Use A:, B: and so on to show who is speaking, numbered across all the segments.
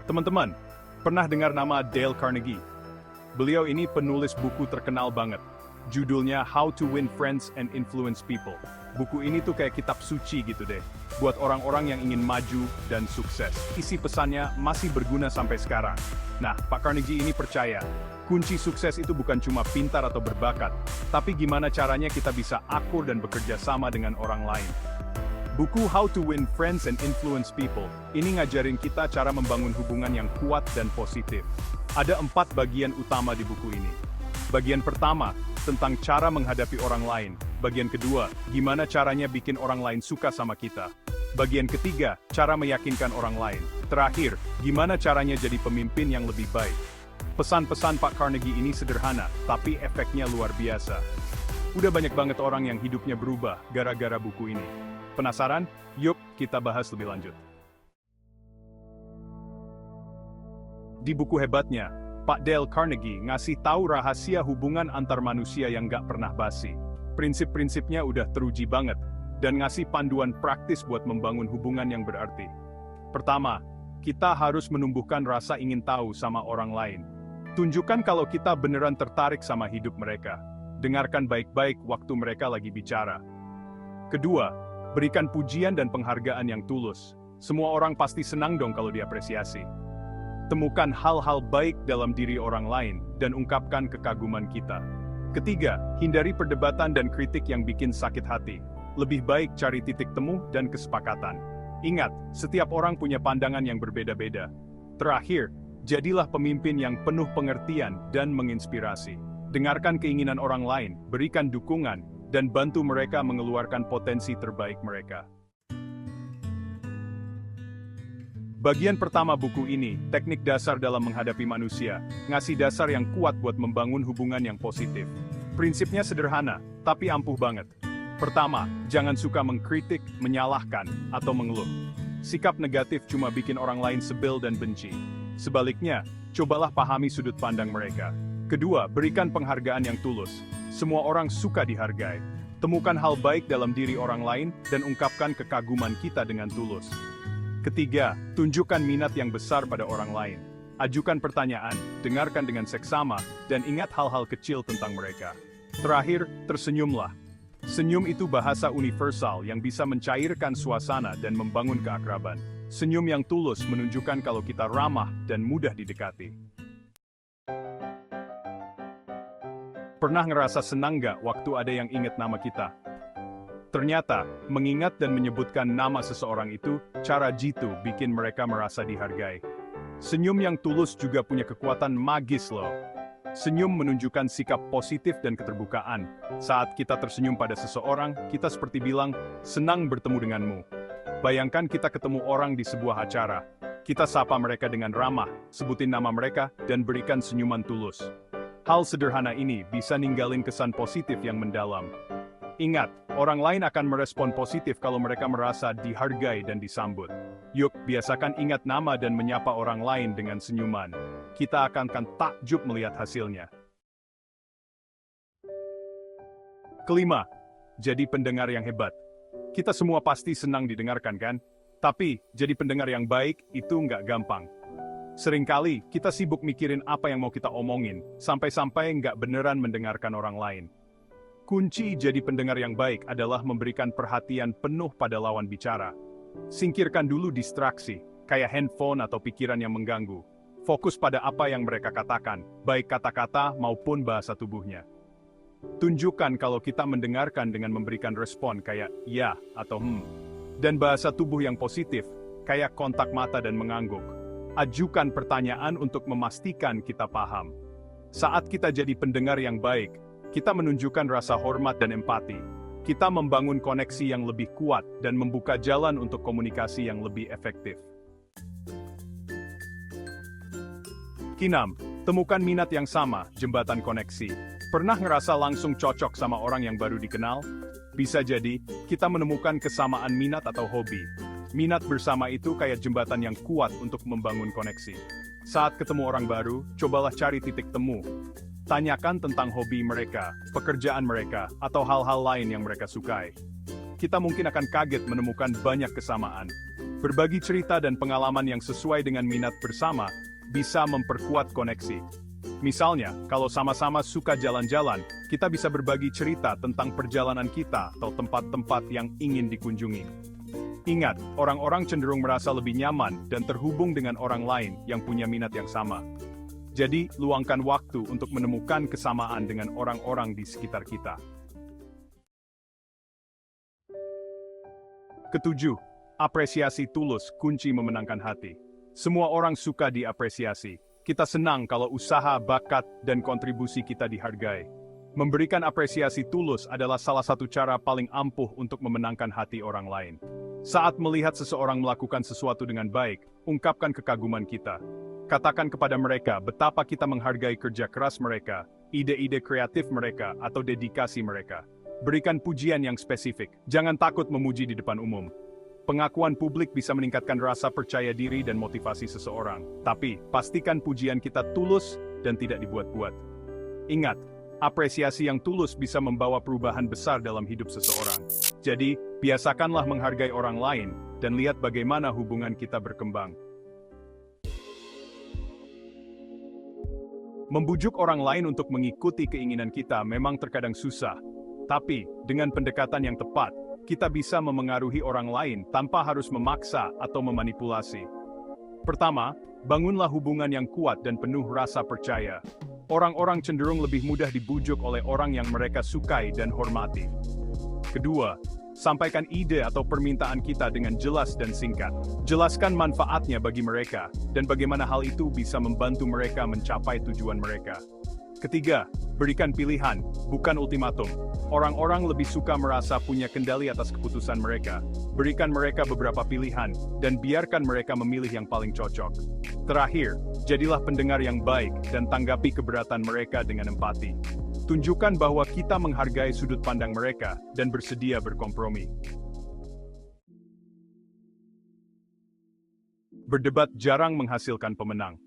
A: Teman-teman, pernah dengar nama Dale Carnegie? Beliau ini penulis buku terkenal banget. Judulnya How to Win Friends and Influence People. Buku ini tuh kayak kitab suci gitu deh, buat orang-orang yang ingin maju dan sukses. Isi pesannya masih berguna sampai sekarang. Nah, Pak Carnegie ini percaya, kunci sukses itu bukan cuma pintar atau berbakat, tapi gimana caranya kita bisa akur dan bekerja sama dengan orang lain. Buku How to Win Friends and Influence People ini ngajarin kita cara membangun hubungan yang kuat dan positif. Ada 4 bagian utama di buku ini. Bagian pertama, tentang cara menghadapi orang lain. Bagian kedua, gimana caranya bikin orang lain suka sama kita. Bagian ketiga, cara meyakinkan orang lain. Terakhir, gimana caranya jadi pemimpin yang lebih baik. Pesan-pesan Pak Carnegie ini sederhana, tapi efeknya luar biasa. Udah banyak banget orang yang hidupnya berubah gara-gara buku ini. Penasaran? Yuk, kita bahas lebih lanjut. Di buku hebatnya, Pak Dale Carnegie ngasih tahu rahasia hubungan antar manusia yang gak pernah basi. Prinsip-prinsipnya udah teruji banget, dan ngasih panduan praktis buat membangun hubungan yang berarti. Pertama, kita harus menumbuhkan rasa ingin tahu sama orang lain. Tunjukkan kalau kita beneran tertarik sama hidup mereka. Dengarkan baik-baik waktu mereka lagi bicara. Kedua, berikan pujian dan penghargaan yang tulus. Semua orang pasti senang dong kalau diapresiasi. Temukan hal-hal baik dalam diri orang lain, dan ungkapkan kekaguman kita. Ketiga, hindari perdebatan dan kritik yang bikin sakit hati. Lebih baik cari titik temu dan kesepakatan. Ingat, setiap orang punya pandangan yang berbeda-beda. Terakhir, jadilah pemimpin yang penuh pengertian dan menginspirasi. Dengarkan keinginan orang lain, berikan dukungan, dan bantu mereka mengeluarkan potensi terbaik mereka. Bagian pertama buku ini, teknik dasar dalam menghadapi manusia, ngasih dasar yang kuat buat membangun hubungan yang positif. Prinsipnya sederhana, tapi ampuh banget. Pertama, jangan suka mengkritik, menyalahkan, atau mengeluh. Sikap negatif cuma bikin orang lain sebel dan benci. Sebaliknya, cobalah pahami sudut pandang mereka. Kedua, berikan penghargaan yang tulus. Semua orang suka dihargai. Temukan hal baik dalam diri orang lain, dan ungkapkan kekaguman kita dengan tulus. Ketiga, tunjukkan minat yang besar pada orang lain. Ajukan pertanyaan, dengarkan dengan seksama, dan ingat hal-hal kecil tentang mereka. Terakhir, tersenyumlah. Senyum itu bahasa universal yang bisa mencairkan suasana dan membangun keakraban. Senyum yang tulus menunjukkan kalau kita ramah dan mudah didekati. Pernah ngerasa senang gak waktu ada yang ingat nama kita? Ternyata, mengingat dan menyebutkan nama seseorang itu, cara jitu bikin mereka merasa dihargai. Senyum yang tulus juga punya kekuatan magis loh. Senyum menunjukkan sikap positif dan keterbukaan. Saat kita tersenyum pada seseorang, kita seperti bilang, senang bertemu denganmu. Bayangkan kita ketemu orang di sebuah acara. Kita sapa mereka dengan ramah, sebutin nama mereka, dan berikan senyuman tulus. Hal sederhana ini bisa ninggalin kesan positif yang mendalam. Ingat, orang lain akan merespon positif kalau mereka merasa dihargai dan disambut. Yuk, biasakan ingat nama dan menyapa orang lain dengan senyuman. Kita akan takjub melihat hasilnya. Kelima, jadi pendengar yang hebat. Kita semua pasti senang didengarkan kan? Tapi, jadi pendengar yang baik itu nggak gampang. Seringkali, kita sibuk mikirin apa yang mau kita omongin, sampai-sampai nggak beneran mendengarkan orang lain. Kunci jadi pendengar yang baik adalah memberikan perhatian penuh pada lawan bicara. Singkirkan dulu distraksi, kayak handphone atau pikiran yang mengganggu. Fokus pada apa yang mereka katakan, baik kata-kata maupun bahasa tubuhnya. Tunjukkan kalau kita mendengarkan dengan memberikan respon kayak ya atau Dan bahasa tubuh yang positif, kayak kontak mata dan mengangguk. Ajukan pertanyaan untuk memastikan kita paham. Saat kita jadi pendengar yang baik, kita menunjukkan rasa hormat dan empati. Kita membangun koneksi yang lebih kuat dan membuka jalan untuk komunikasi yang lebih efektif. Keenam, temukan minat yang sama, jembatan koneksi. Pernah ngerasa langsung cocok sama orang yang baru dikenal? Bisa jadi, kita menemukan kesamaan minat atau hobi. Minat bersama itu kayak jembatan yang kuat untuk membangun koneksi. Saat ketemu orang baru, cobalah cari titik temu. Tanyakan tentang hobi mereka, pekerjaan mereka, atau hal-hal lain yang mereka sukai. Kita mungkin akan kaget menemukan banyak kesamaan. Berbagi cerita dan pengalaman yang sesuai dengan minat bersama bisa memperkuat koneksi. Misalnya, kalau sama-sama suka jalan-jalan, kita bisa berbagi cerita tentang perjalanan kita atau tempat-tempat yang ingin dikunjungi. Ingat, orang-orang cenderung merasa lebih nyaman dan terhubung dengan orang lain yang punya minat yang sama. Jadi, luangkan waktu untuk menemukan kesamaan dengan orang-orang di sekitar kita. Ketujuh, apresiasi tulus kunci memenangkan hati. Semua orang suka diapresiasi. Kita senang kalau usaha, bakat, dan kontribusi kita dihargai. Memberikan apresiasi tulus adalah salah satu cara paling ampuh untuk memenangkan hati orang lain. Saat melihat seseorang melakukan sesuatu dengan baik, ungkapkan kekaguman kita. Katakan kepada mereka betapa kita menghargai kerja keras mereka, ide-ide kreatif mereka, atau dedikasi mereka. Berikan pujian yang spesifik. Jangan takut memuji di depan umum. Pengakuan publik bisa meningkatkan rasa percaya diri dan motivasi seseorang. Tapi, pastikan pujian kita tulus dan tidak dibuat-buat. Ingat, apresiasi yang tulus bisa membawa perubahan besar dalam hidup seseorang. Jadi, biasakanlah menghargai orang lain dan lihat bagaimana hubungan kita berkembang. Membujuk orang lain untuk mengikuti keinginan kita memang terkadang susah. Tapi, dengan pendekatan yang tepat, kita bisa memengaruhi orang lain tanpa harus memaksa atau memanipulasi. Pertama, bangunlah hubungan yang kuat dan penuh rasa percaya. Orang-orang cenderung lebih mudah dibujuk oleh orang yang mereka sukai dan hormati. Kedua, sampaikan ide atau permintaan kita dengan jelas dan singkat. Jelaskan manfaatnya bagi mereka, dan bagaimana hal itu bisa membantu mereka mencapai tujuan mereka. Ketiga, berikan pilihan, bukan ultimatum. Orang-orang lebih suka merasa punya kendali atas keputusan mereka. Berikan mereka beberapa pilihan, dan biarkan mereka memilih yang paling cocok. Terakhir, jadilah pendengar yang baik dan tanggapi keberatan mereka dengan empati. Tunjukkan bahwa kita menghargai sudut pandang mereka dan bersedia berkompromi. Berdebat jarang menghasilkan pemenang.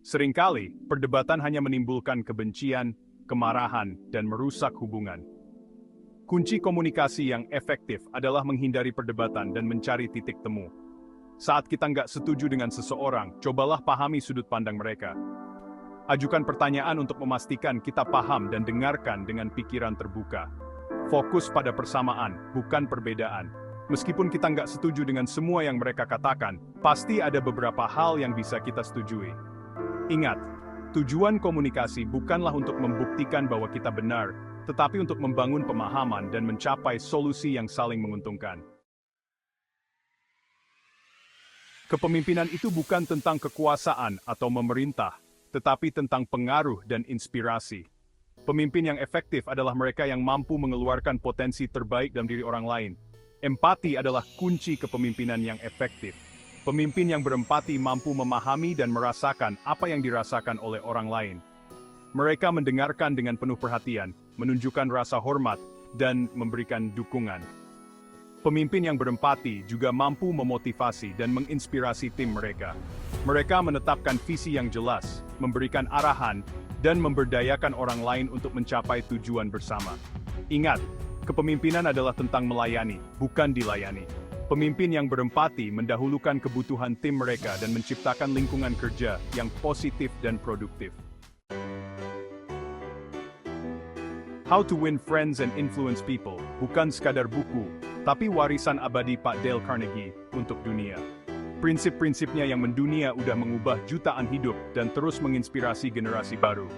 A: Seringkali, perdebatan hanya menimbulkan kebencian, kemarahan, dan merusak hubungan. Kunci komunikasi yang efektif adalah menghindari perdebatan dan mencari titik temu. Saat kita nggak setuju dengan seseorang, cobalah pahami sudut pandang mereka. Ajukan pertanyaan untuk memastikan kita paham dan dengarkan dengan pikiran terbuka. Fokus pada persamaan, bukan perbedaan. Meskipun kita nggak setuju dengan semua yang mereka katakan, pasti ada beberapa hal yang bisa kita setujui. Ingat, tujuan komunikasi bukanlah untuk membuktikan bahwa kita benar, tetapi untuk membangun pemahaman dan mencapai solusi yang saling menguntungkan. Kepemimpinan itu bukan tentang kekuasaan atau memerintah, tetapi tentang pengaruh dan inspirasi. Pemimpin yang efektif adalah mereka yang mampu mengeluarkan potensi terbaik dalam diri orang lain. Empati adalah kunci kepemimpinan yang efektif. Pemimpin yang berempati mampu memahami dan merasakan apa yang dirasakan oleh orang lain. Mereka mendengarkan dengan penuh perhatian, menunjukkan rasa hormat, dan memberikan dukungan. Pemimpin yang berempati juga mampu memotivasi dan menginspirasi tim mereka. Mereka menetapkan visi yang jelas, memberikan arahan, dan memberdayakan orang lain untuk mencapai tujuan bersama. Ingat, kepemimpinan adalah tentang melayani, bukan dilayani. Pemimpin yang berempati mendahulukan kebutuhan tim mereka dan menciptakan lingkungan kerja yang positif dan produktif. How to Win Friends and Influence People bukan sekadar buku, tapi warisan abadi Pak Dale Carnegie untuk dunia. Prinsip-prinsipnya yang mendunia udah mengubah jutaan hidup dan terus menginspirasi generasi baru.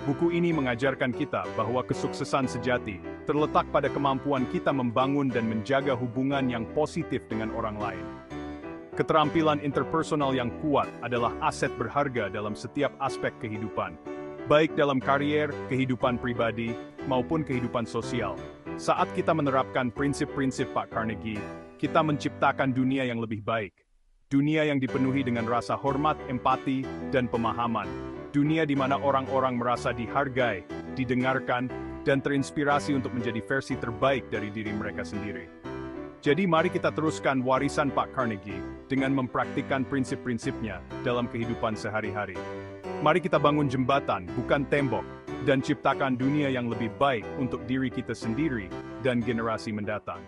A: Buku ini mengajarkan kita bahwa kesuksesan sejati terletak pada kemampuan kita membangun dan menjaga hubungan yang positif dengan orang lain. Keterampilan interpersonal yang kuat adalah aset berharga dalam setiap aspek kehidupan, baik dalam karier, kehidupan pribadi, maupun kehidupan sosial. Saat kita menerapkan prinsip-prinsip Pak Carnegie, kita menciptakan dunia yang lebih baik. Dunia yang dipenuhi dengan rasa hormat, empati, dan pemahaman. Dunia di mana orang-orang merasa dihargai, didengarkan, dan terinspirasi untuk menjadi versi terbaik dari diri mereka sendiri. Jadi mari kita teruskan warisan Pak Carnegie dengan mempraktikkan prinsip-prinsipnya dalam kehidupan sehari-hari. Mari kita bangun jembatan, bukan tembok, dan ciptakan dunia yang lebih baik untuk diri kita sendiri dan generasi mendatang.